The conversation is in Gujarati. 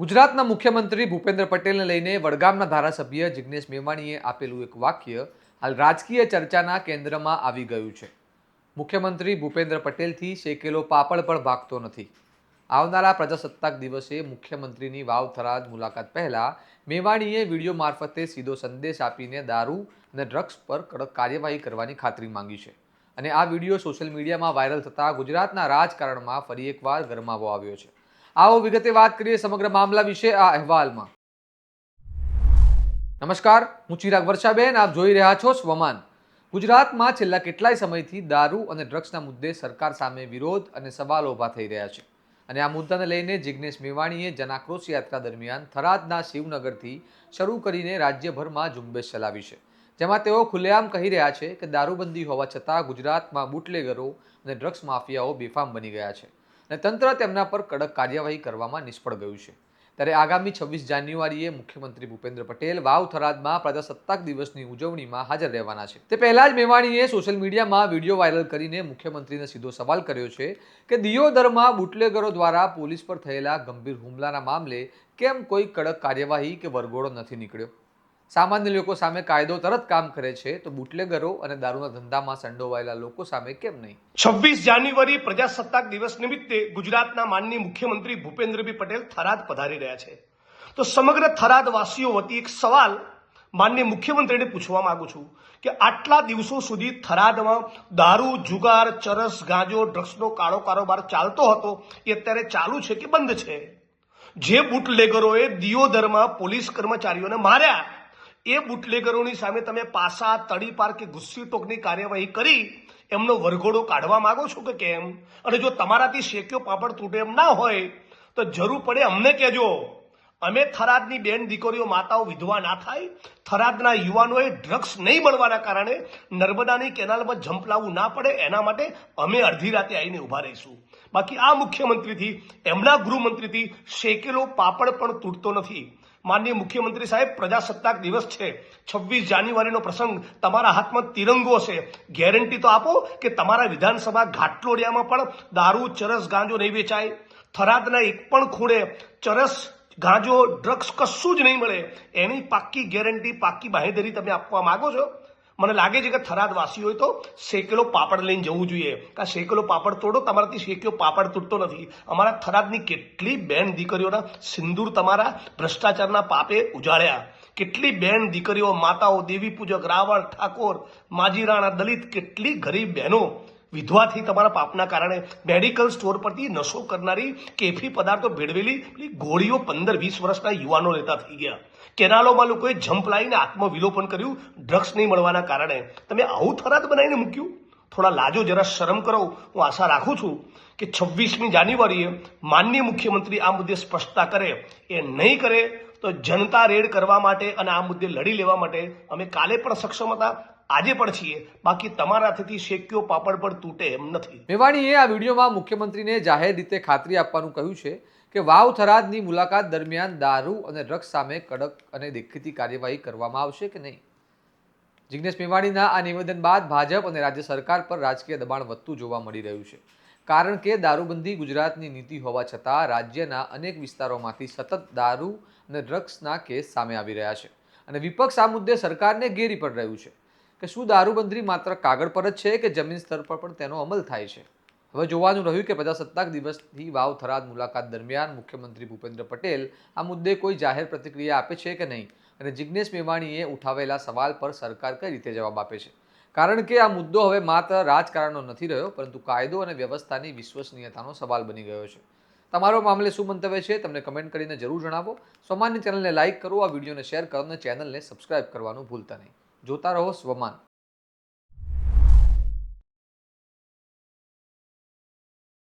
ગુજરાતના મુખ્યમંત્રી ભૂપેન્દ્ર પટેલને લઈને વડગામના ધારાસભ્ય જિગ્નેશ મેવાણીએ આપેલું એક વાક્ય હાલ રાજકીય ચર્ચાના કેન્દ્રમાં આવી ગયું છે. મુખ્યમંત્રી ભૂપેન્દ્ર પટેલથી શેકેલો પાપડ પણ ભાગતો નથી. આવનારા પ્રજાસત્તાક દિવસે મુખ્યમંત્રીની વાવ થરાદ મુલાકાત પહેલા મેવાણીએ વિડીયો મારફતે સીધો સંદેશ આપીને દારૂ અને ડ્રગ્સ પર કડક કાર્યવાહી કરવાની ખાતરી માંગી છે. અને આ વિડીયો સોશિયલ મીડિયામાં વાયરલ થતા ગુજરાતના રાજકારણમાં ફરી એકવાર ગરમાવો આવ્યો છે. આવો વિગતે વાત કરીએ સમગ્ર મામલા વિશે આ અહેવાલમાં. નમસ્કાર, હું ચિરાગ વર્ષાબેન, આપ જોઈ રહ્યા છો સ્વમાન. ગુજરાતમાં છેલ્લા કેટલાય સમયથી દારૂ અને ડ્રગ્સના મુદ્દે સરકાર સામે વિરોધ અને સવાલો ઊભા થઈ રહ્યા છે. અને આ મુદ્દાને લઈને જિગ્નેશ મેવાણીએ જનાક્રોશ યાત્રા દરમિયાન થરાદના શિવનગરથી શરૂ કરીને રાજ્યભરમાં ઝુંબેશ ચલાવી છે. જેમાં તેઓ ખુલ્લેઆમ કહી રહ્યા છે કે દારૂબંધી હોવા છતાં ગુજરાતમાં બુટલેગરો અને ડ્રગ્સ માફિયાઓ બેફામ બની ગયા છે અને તંત્ર તેમના પર કડક કાર્યવાહી કરવામાં નિષ્ફળ ગયું છે. ત્યારે આગામી 26 જાન્યુઆરીએ મુખ્યમંત્રી ભૂપેન્દ્ર પટેલ વાવ થરાદમાં પ્રજાસત્તાક દિવસની ઉજવણીમાં હાજર રહેવાના છે. તે પહેલા જ મેવાણીએ સોશિયલ મીડિયામાં વિડીયો વાયરલ કરીને મુખ્યમંત્રીને સીધો સવાલ કર્યો છે કે દિયોદરમાં બુટલેગરો દ્વારા પોલીસ પર થયેલા ગંભીર હુમલાના મામલે કેમ કોઈ કડક કાર્યવાહી કે વરઘોડો નથી નીકળ્યો. સામાન્ય લોકો સામે કાયદો તરત કામ કરે છે તો બુટલેગરો અને દારૂના ધંધામાં સંડોવાયેલા લોકો સામે કેમ નહીં? 26 જાન્યુઆરી પ્રજાસત્તાક દિવસ નિમિત્તે ગુજરાતના માનનીય મુખ્યમંત્રી ભૂપેન્દ્રભાઈ પટેલ થરાદ પધારી રહ્યા છે. તો સમગ્ર થરાદ વાસીઓ વતી એક સવાલ માનનીય મુખ્યમંત્રીને પૂછવા માંગુ છું કે આટલા દિવસો સુધી થરાદમાં દારૂ, જુગાર, ચરસ, ગાંજો, ડ્રગ્સનો કાળો કારોબાર ચાલતો હતો એ અત્યારે ચાલુ છે કે બંધ છે? જે બુટલેગરોએ દિયોદરમાં પોલીસ કર્મચારીઓને માર્યા એ બુટલેગરોની સામે તમે પાસા, તડીપાર કે ગુસ્સી ટોકની કાર્યવાહી કરી એમનો વરઘોડો કાઢવા માંગો છો કે કેમ? અને જો તમારાથી શેક્યો પાપડ તૂટે એમ ના હોય તો જરૂર પડે અમને કહેજો. અમે થરાદની બેન દીકરીઓ, માતાઓ વિધવા ના થાય, થરાદના યુવાનોએ ડ્રગ્સ નહીં મળવાના કારણે નર્મદાની કેનાલમાં જંપ લાવવું ના પડે એના માટે અમે અડધી રાતે આવીને ઊભા રહીશું. બાકી આ મુખ્યમંત્રીથી, એમના ગૃહમંત્રીથી શેકેલો પાપડ પણ તૂટતો નથી. માનનીય મુખ્યમંત્રી સાહેબ, પ્રજાસત્તાક દિવસ છે, 26 જાન્યુઆરીનો પ્રસંગ, તમારા હાથમાં તિરંગો છે. ગેરંટી તો આપો કે તમારા વિધાનસભા ઘાટલોડિયામાં પણ દારૂ, ચરસ, ગાંજો નહીં વેચાય. થરાદના એક પણ ખૂણે ચરસ, ગાંજો, ડ્રગ્સ કશું જ નહીં મળે. એની પાક્કી ગેરંટી, પાક્કી બાંહેધરી તમે આપવા માંગો છો? મને લાગે છે કે થરાદ વાસીઓએ તો શેકેલો પાપડ લઈને જવું જોઈએ. કે શેકેલો પાપડ તોડો, તમારાથી શેક્યો પાપડ તૂટતો નથી. અમારા થરાદની કેટલી બેન દીકરીઓના સિંદૂર તમારા ભ્રષ્ટાચારના પાપે ઉજાળ્યા. કેટલી બેન દીકરીઓ, માતાઓ, દેવી પૂજક, રાવણ, ઠાકોર, માજીરાણા, દલિત, કેટલી ગરીબ બહેનો વિધવાથી તમારા પાપના કારણે મેડિકલ સ્ટોર પરથી નશો કરનારી કેફી પદાર્થો ભેળવેલી ગોળીઓ 15-20 વર્ષના યુવાનો લેતા થઈ ગયા. કેનાલોમાં લોકોએ જંપ લાવીને આત્મવિલોપન કર્યું ડ્રગ્સ નહીં મળવાના કારણે. તમે આવું થરાદ બનાવીને મૂક્યું? થોડા લાજો, જરા શરમ કરો. હું આશા રાખું છું કે 26મી જાન્યુઆરીએ માનનીય મુખ્યમંત્રી આ મુદ્દે સ્પષ્ટતા કરે. એ નહીં કરે તો જનતા રેડ કરવા માટે અને આ મુદ્દે લડી લેવા માટે અમે કાલે પણ સક્ષમ હતા, આજે પણ છીએ. બાકી તમારા હાથેથી શેક્યો પાપડ પણ તૂટે એમ નથી. મેવાણીએ આ વિડીયોમાં મુખ્યમંત્રીને જાહેર રીતે ખાતરી આપવાનું કહ્યું છે કે વાવ થરાદની મુલાકાત દરમિયાન દારૂ અને ડ્રગ્સ સામે કડક અને દેખીતી કાર્યવાહી કરવામાં આવશે કે નહીં. જિગ્નેશ મેવાણીના આ નિવેદન બાદ ભાજપ અને રાજ્ય સરકાર પર રાજકીય દબાણ વધતું જોવા મળી રહ્યું છે. કારણ કે દારૂબંધી ગુજરાતની નીતિ હોવા છતાં રાજ્યના અનેક વિસ્તારોમાંથી સતત દારૂ અને ડ્રગ્સના કેસ સામે આવી રહ્યા છે અને વિપક્ષ આ મુદ્દે સરકારને ઘેરી પડી રહ્યું છે કે શું દારૂબંધી માત્ર કાગળ પર જ છે કે જમીન સ્તર પર પણ તેનો અમલ થાય છે. હવે જોવાનું રહ્યું કે પ્રજાસત્તાક દિવસથી વાવ થરાદ મુલાકાત દરમિયાન મુખ્યમંત્રી ભૂપેન્દ્ર પટેલ આ મુદ્દે કોઈ જાહેર પ્રતિક્રિયા આપે છે કે નહીં અને જિગ્નેશ મેવાણીએ ઉઠાવેલા સવાલ પર સરકાર કઈ રીતે જવાબ આપે છે. કારણ કે આ મુદ્દો હવે માત્ર રાજકારણનો નથી રહ્યો પરંતુ કાયદો અને વ્યવસ્થાની વિશ્વસનીયતાનો સવાલ બની ગયો છે. તમારો મામલે શું મંતવ્ય છે તમને કમેન્ટ કરીને જરૂર જણાવો. સ્વમાનની ચેનલને લાઇક કરો, આ વિડીયોને શેર કરો અને ચેનલને સબસ્ક્રાઇબ કરવાનું ભૂલતા નહીં. જોતા રહો સ્વમાન.